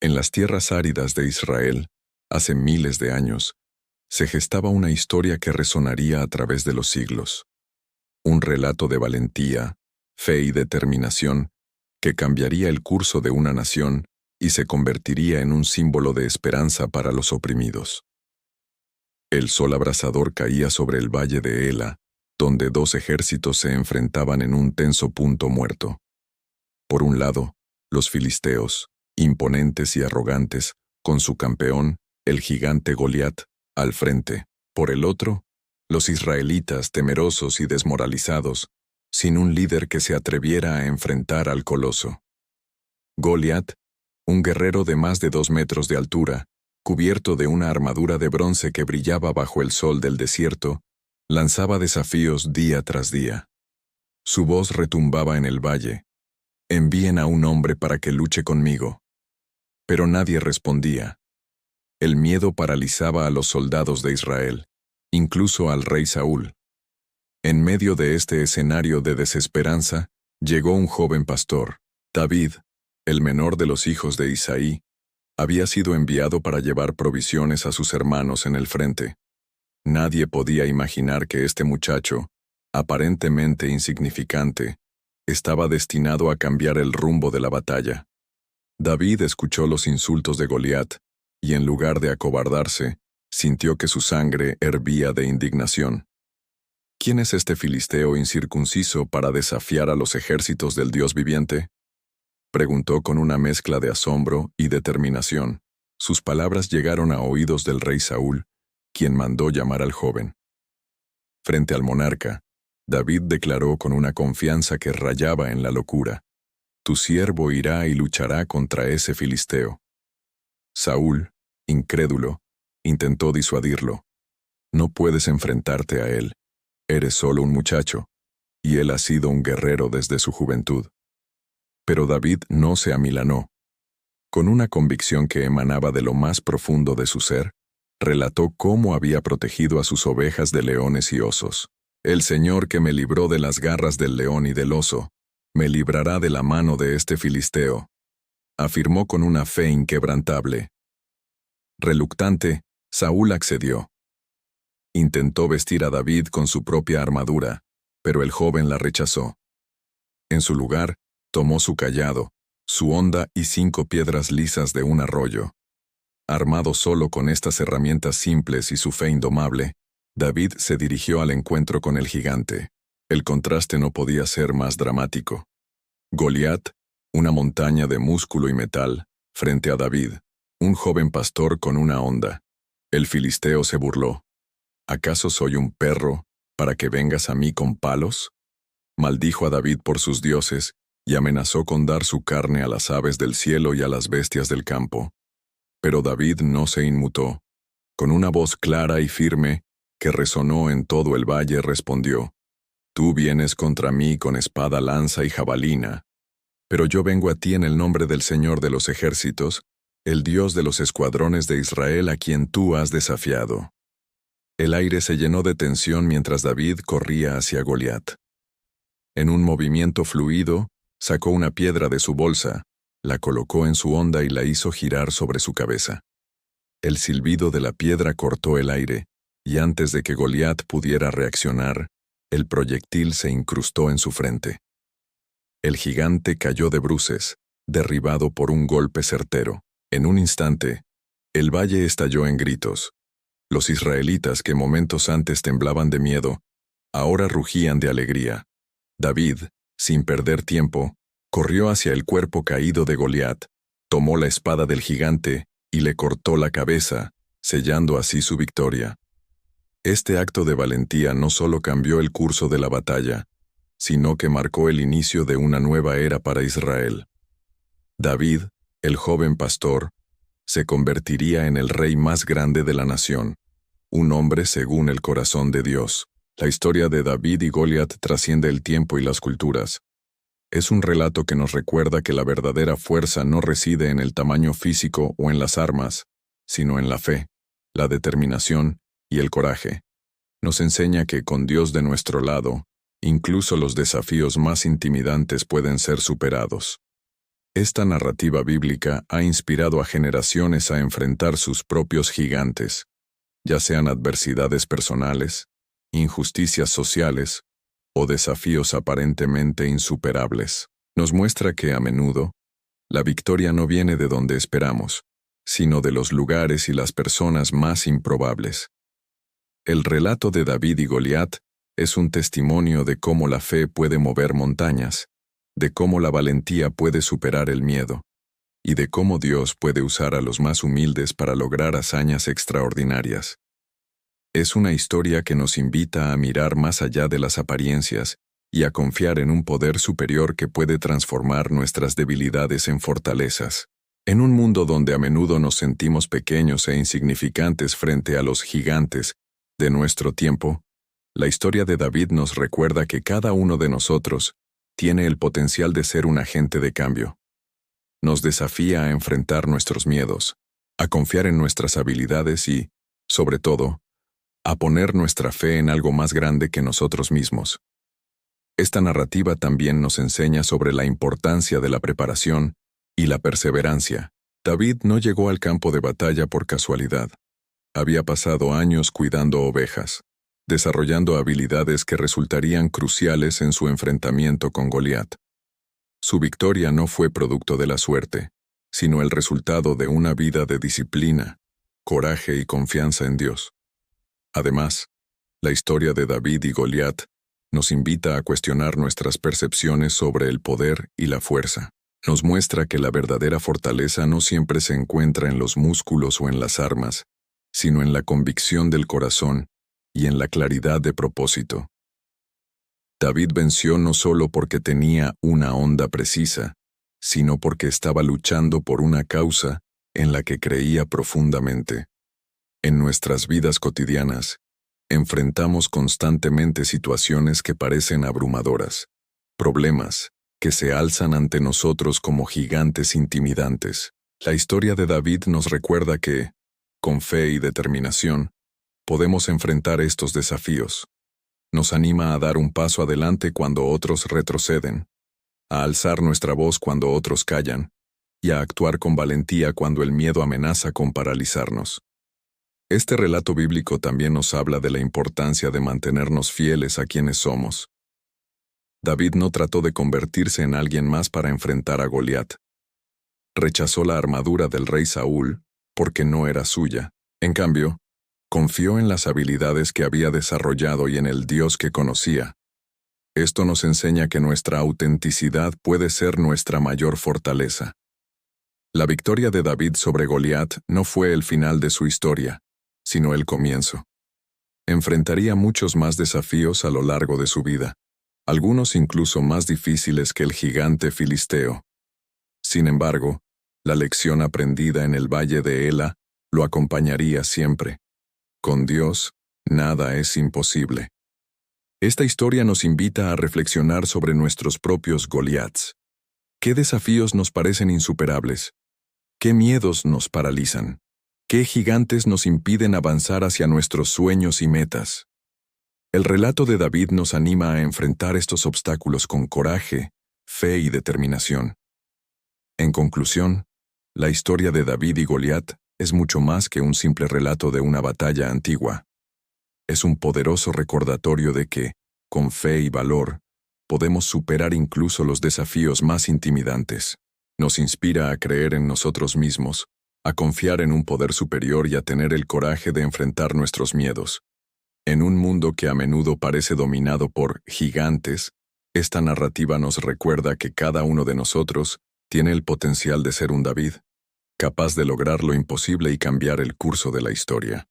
En las tierras áridas de Israel, hace miles de años, se gestaba una historia que resonaría a través de los siglos. Un relato de valentía, fe y determinación que cambiaría el curso de una nación y se convertiría en un símbolo de esperanza para los oprimidos. El sol abrasador caía sobre el valle de Ela, donde dos ejércitos se enfrentaban en un tenso punto muerto. Por un lado, los filisteos, imponentes y arrogantes, con su campeón, el gigante Goliat, al frente. Por el otro, los israelitas temerosos y desmoralizados, sin un líder que se atreviera a enfrentar al coloso. Goliat, un guerrero de más de 2 metros de altura, cubierto de una armadura de bronce que brillaba bajo el sol del desierto, lanzaba desafíos día tras día. Su voz retumbaba en el valle: «Envíen a un hombre para que luche conmigo». Pero nadie respondía. El miedo paralizaba a los soldados de Israel, incluso al rey Saúl. En medio de este escenario de desesperanza, llegó un joven pastor. David, el menor de los hijos de Isaí, había sido enviado para llevar provisiones a sus hermanos en el frente. Nadie podía imaginar que este muchacho, aparentemente insignificante, estaba destinado a cambiar el rumbo de la batalla. David escuchó los insultos de Goliat, y en lugar de acobardarse, sintió que su sangre hervía de indignación. ¿Quién es este filisteo incircunciso para desafiar a los ejércitos del Dios viviente?, preguntó con una mezcla de asombro y determinación. Sus palabras llegaron a oídos del rey Saúl, quien mandó llamar al joven. Frente al monarca, David declaró con una confianza que rayaba en la locura: «Tu siervo irá y luchará contra ese filisteo». Saúl, incrédulo, intentó disuadirlo. «No puedes enfrentarte a él. Eres solo un muchacho, y él ha sido un guerrero desde su juventud». Pero David no se amilanó. Con una convicción que emanaba de lo más profundo de su ser, relató cómo había protegido a sus ovejas de leones y osos. «El Señor que me libró de las garras del león y del oso, me librará de la mano de este filisteo», afirmó con una fe inquebrantable. Reluctante, Saúl accedió. Intentó vestir a David con su propia armadura, pero el joven la rechazó. En su lugar, tomó su cayado, su honda y 5 piedras lisas de un arroyo. Armado solo con estas herramientas simples y su fe indomable, David se dirigió al encuentro con el gigante. El contraste no podía ser más dramático. Goliat, una montaña de músculo y metal, frente a David, un joven pastor con una honda. El filisteo se burló. «¿Acaso soy un perro para que vengas a mí con palos?», maldijo a David por sus dioses y amenazó con dar su carne a las aves del cielo y a las bestias del campo. Pero David no se inmutó. Con una voz clara y firme, que resonó en todo el valle, respondió: «Tú vienes contra mí con espada, lanza y jabalina, pero yo vengo a ti en el nombre del Señor de los ejércitos, el Dios de los escuadrones de Israel, a quien tú has desafiado». El aire se llenó de tensión mientras David corría hacia Goliat. En un movimiento fluido, sacó una piedra de su bolsa, la colocó en su honda y la hizo girar sobre su cabeza. El silbido de la piedra cortó el aire, y antes de que Goliat pudiera reaccionar, el proyectil se incrustó en su frente. El gigante cayó de bruces, derribado por un golpe certero. En un instante, el valle estalló en gritos. Los israelitas, que momentos antes temblaban de miedo, ahora rugían de alegría. David, sin perder tiempo, corrió hacia el cuerpo caído de Goliat, tomó la espada del gigante y le cortó la cabeza, sellando así su victoria. Este acto de valentía no solo cambió el curso de la batalla, sino que marcó el inicio de una nueva era para Israel. David, el joven pastor, se convertiría en el rey más grande de la nación, un hombre según el corazón de Dios. La historia de David y Goliat trasciende el tiempo y las culturas. Es un relato que nos recuerda que la verdadera fuerza no reside en el tamaño físico o en las armas, sino en la fe, la determinación y el coraje. Nos enseña que con Dios de nuestro lado, incluso los desafíos más intimidantes pueden ser superados. Esta narrativa bíblica ha inspirado a generaciones a enfrentar sus propios gigantes, ya sean adversidades personales, injusticias sociales o desafíos aparentemente insuperables. Nos muestra que, a menudo, la victoria no viene de donde esperamos, sino de los lugares y las personas más improbables. El relato de David y Goliat es un testimonio de cómo la fe puede mover montañas, de cómo la valentía puede superar el miedo, y de cómo Dios puede usar a los más humildes para lograr hazañas extraordinarias. Es una historia que nos invita a mirar más allá de las apariencias y a confiar en un poder superior que puede transformar nuestras debilidades en fortalezas. En un mundo donde a menudo nos sentimos pequeños e insignificantes frente a los gigantes de nuestro tiempo, la historia de David nos recuerda que cada uno de nosotros tiene el potencial de ser un agente de cambio. Nos desafía a enfrentar nuestros miedos, a confiar en nuestras habilidades y, sobre todo, a poner nuestra fe en algo más grande que nosotros mismos. Esta narrativa también nos enseña sobre la importancia de la preparación y la perseverancia. David no llegó al campo de batalla por casualidad. Había pasado años cuidando ovejas, desarrollando habilidades que resultarían cruciales en su enfrentamiento con Goliat. Su victoria no fue producto de la suerte, sino el resultado de una vida de disciplina, coraje y confianza en Dios. Además, la historia de David y Goliat nos invita a cuestionar nuestras percepciones sobre el poder y la fuerza. Nos muestra que la verdadera fortaleza no siempre se encuentra en los músculos o en las armas, sino en la convicción del corazón y en la claridad de propósito. David venció no solo porque tenía una onda precisa, sino porque estaba luchando por una causa en la que creía profundamente. En nuestras vidas cotidianas, enfrentamos constantemente situaciones que parecen abrumadoras, problemas que se alzan ante nosotros como gigantes intimidantes. La historia de David nos recuerda que, con fe y determinación, podemos enfrentar estos desafíos. Nos anima a dar un paso adelante cuando otros retroceden, a alzar nuestra voz cuando otros callan, y a actuar con valentía cuando el miedo amenaza con paralizarnos. Este relato bíblico también nos habla de la importancia de mantenernos fieles a quienes somos. David no trató de convertirse en alguien más para enfrentar a Goliat. Rechazó la armadura del rey Saúl porque no era suya. En cambio, confió en las habilidades que había desarrollado y en el Dios que conocía. Esto nos enseña que nuestra autenticidad puede ser nuestra mayor fortaleza. La victoria de David sobre Goliat no fue el final de su historia, sino el comienzo. Enfrentaría muchos más desafíos a lo largo de su vida, algunos incluso más difíciles que el gigante filisteo. Sin embargo, la lección aprendida en el valle de Ela lo acompañaría siempre. Con Dios, nada es imposible. Esta historia nos invita a reflexionar sobre nuestros propios Goliats. ¿Qué desafíos nos parecen insuperables? ¿Qué miedos nos paralizan? ¿Qué gigantes nos impiden avanzar hacia nuestros sueños y metas? El relato de David nos anima a enfrentar estos obstáculos con coraje, fe y determinación. En conclusión, la historia de David y Goliat es mucho más que un simple relato de una batalla antigua. Es un poderoso recordatorio de que, con fe y valor, podemos superar incluso los desafíos más intimidantes. Nos inspira a creer en nosotros mismos, a confiar en un poder superior y a tener el coraje de enfrentar nuestros miedos. En un mundo que a menudo parece dominado por gigantes, esta narrativa nos recuerda que cada uno de nosotros tiene el potencial de ser un David, capaz de lograr lo imposible y cambiar el curso de la historia.